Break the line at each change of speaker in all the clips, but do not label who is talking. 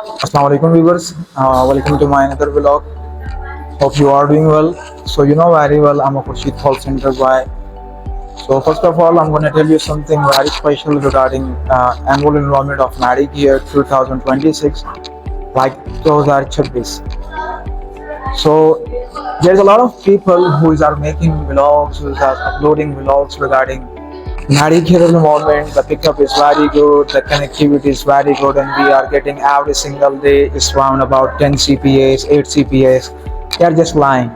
Assalamualaikum viewers, welcome to my another vlog. Hope you are doing well. So you know very well I'm a Khurshid call center guy. So first of all, I'm gonna tell you something very special regarding annual enrollment of Medicare 2026, like 2026. So there's a lot of people who are making vlogs, who are uploading vlogs regarding Medicare enrollment. The pickup is very good, the connectivity is very good, and we are getting every single day is around about 10 CPAs, 8 CPAs. They are just lying.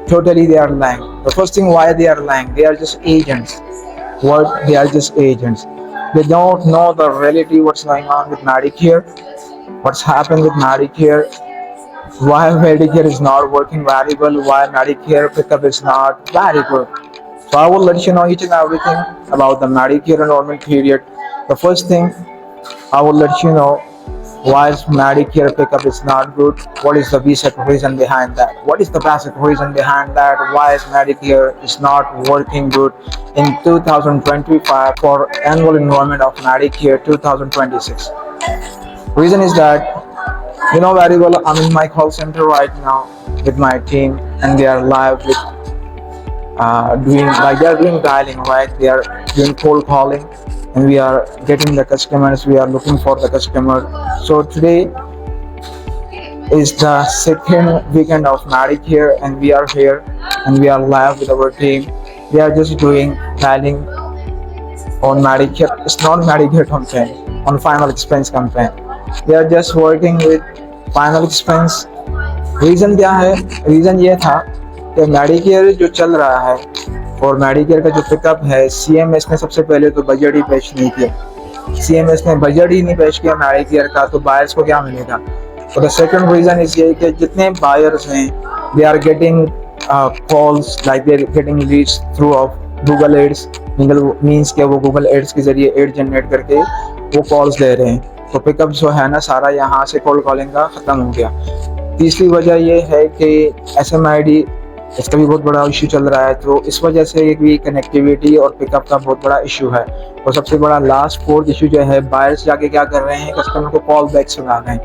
Totally, they are lying. The first thing, why they are lying? They are just agents. What? They are just agents. They don't know the reality, what's going on with Medicare, what's happened with Medicare, why Medicare is not working very well, why Medicare pickup is not very good. So I will let you know each and everything about the Medicare enrollment period. The first thing, I will let you know why is Medicare pickup is not good. What is the basic reason behind that? What is the basic reason behind that? Why is Medicare is not working good in 2025 for annual enrollment of Medicare 2026? Reason is that you know very well I'm in my call center right now with my team, and they are live with doing like they are doing dialing, right? They are doing cold calling, and we are getting the customers. We are looking for the customer. So today is the second weekend of Medicare, and we are here, and we are live with our team. We are just doing dialing on Medicare. It's not Medicare campaign, on final expense campaign. They are just working with final expense. Reason क्या है? Reason ये था कि Medicare जो चल रहा है और मेडिकेयर का जो पिकअप है, सीएमएस ने सबसे पहले तो बजट ही पेश नहीं किया। सीएमएस ने बजट ही नहीं पेश किया मेडिकेयर का, तो बायर्स को क्या मिलेगा? तो द सेकंड रीज़न इज ये कि जितने बायर्स हैं, they are getting calls, like they are getting leads through of Google ads. Means के वो गूगल एड्स के जरिए एड जनरेट करके वो कॉल्स ले रहे हैं। तो पिकअप जो है ना, सारा यहाँ से कॉल कॉलिंग का ख़त्म हो गया। तीसरी वजह ये है कि SMID, इसका भी बहुत बड़ा इशू चल रहा है, तो इस वजह से भी कनेक्टिविटी और पिकअप का बहुत बड़ा इशू है। और सबसे बड़ा लास्ट फोर्थ इशू जो है, बायर्स जाके क्या कर रहे हैं, कस्टमर को कॉल बैक लगा रहे हैं,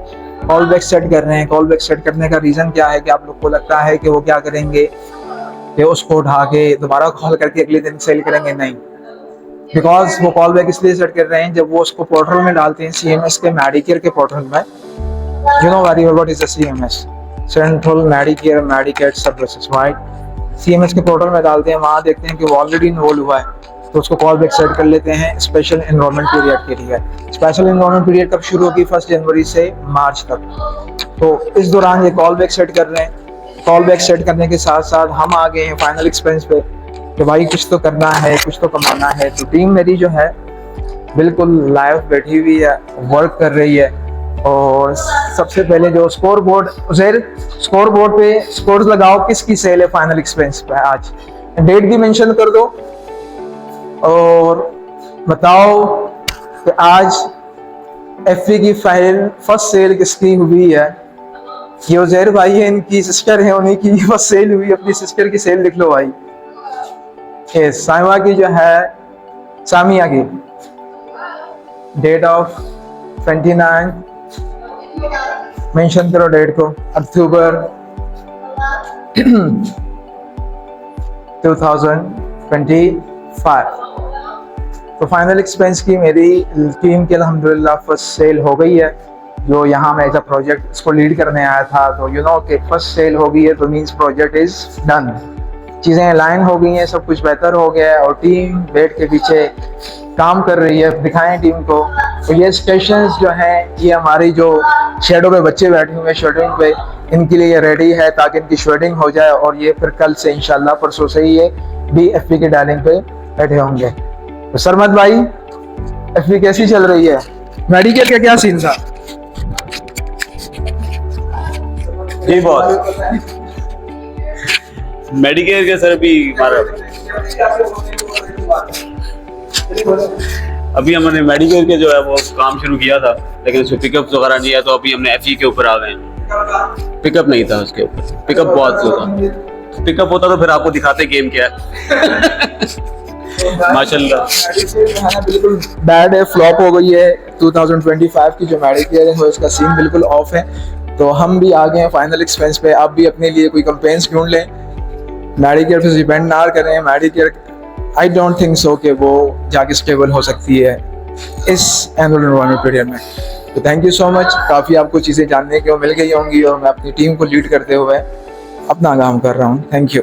कॉल बैक सेट कर रहे हैं। कॉल बैक सेट करने का रीज़न क्या है कि आप लोग को लगता है कि वो क्या करेंगे कि उसको उठा के दोबारा कॉल करके अगले दिन सेल करेंगे? नहीं, बिकॉज वो कॉल बैक इसलिए सेट कर रहे हैं, जब वो उसको पोर्टल में डालते हैं, CMS के मेडिकेयर के पोर्टल में। You know very well what is the CMS, Central Medicare Medicaid Services, right? CMS के पोर्टल में डालते हैं, वहाँ देखते हैं कि वो ऑलरेडी इनरोल हुआ है, तो उसको कॉल बैक सेट कर लेते हैं स्पेशल एनरोलमेंट पीरियड के लिए। स्पेशल एनरोलमेंट पीरियड कब शुरू होगी? 1 जनवरी से मार्च तक। तो इस दौरान ये कॉल बैक सेट कर रहे हैं। कॉल बैक सेट करने के साथ साथ हम आ गए हैं फाइनल एक्सपेंस पे कि भाई कुछ तो करना है, कुछ तो कमाना है। तो टीम मेरी जो है बिल्कुल लाइव बैठी हुई है, वर्क कर रही है। और सबसे पहले जो स्कोर बोर्ड, स्कोर बोर्ड पे स्कोर्स लगाओ, किसकी सेल है फाइनल एक्सपेंस पे आज, डेट भी मेंशन कर दो और बताओ कि आज FV की फाइल फर्स्ट सेल किसकी हुई है। ये उजैर भाई है, इनकी सिस्टर है, उन्हीं की फर्स्ट सेल हुई। अपनी सिस्टर की सेल लिख लो भाई। साइमा की जो है, सामिया की डेट ऑफ 29, मेंशन करो डेट को, अक्टूबर 2025। तो फाइनल एक्सपेंस की मेरी टीम की अल्हम्दुलिल्लाह फर्स्ट सेल हो गई है। जो यहाँ मैं एज अ प्रोजेक्ट इसको लीड करने आया था, तो यू नो कि फर्स्ट सेल हो गई है, तो मीन्स प्रोजेक्ट इज डन। चीज़ें अलाइन हो गई हैं, सब कुछ बेहतर हो गया है, और टीम बेड के पीछे काम कर रही है। दिखाएं टीम को। तो ये स्टेशंस जो हैं, ये हमारी जो शेडो पे बच्चे बैठे हुए हैं शेडोइंग पे, इनके लिए ये रेडी है ताकि इनकी शेडिंग हो जाए, और ये फिर कल से इंशाल्लाह, परसों से ही ये BFP के डायलिंग पे बैठे होंगे। तो सरमत भाई, FP कैसी चल रही है? मेडिकेयर का क्या सीन था?
जी बॉस, मेडिकेयर के सर अभी हमने मेडिकेयर के जो है वो काम शुरू किया था, लेकिन उसमें पिकअप वगैरह नहीं है, तो अभी हमने FE के ऊपर आ गए हैं। पिकअप नहीं था उसके ऊपर, पिकअप बहुत स्लो था। पिकअप होता तो फिर आपको दिखाते गेम क्या है। माशाल्लाह।
मेडिकेयर जो है ना बिल्कुल बैड है, फ्लॉप हो गई है। 2025 की जो मेडिकेयर है वो इसका सीन बिल्कुल ऑफ है। तो हम भी आ गए हैं फाइनल एक्सपेंस पे। आप भी अपने लिए कोई कंपेन्स ढूंढ लें, मेडिकेयर पे डिपेंड ना करें। Medicare I don't think so कि वो जाके स्टेबल हो सकती है इस एनुअल एनरोलमेंट पीरियड में। तो थैंक यू सो मच। काफ़ी आपको चीज़ें जानने को मिल गई होंगी और मैं अपनी टीम को लीड करते हुए अपना काम कर रहा हूँ। Thank you.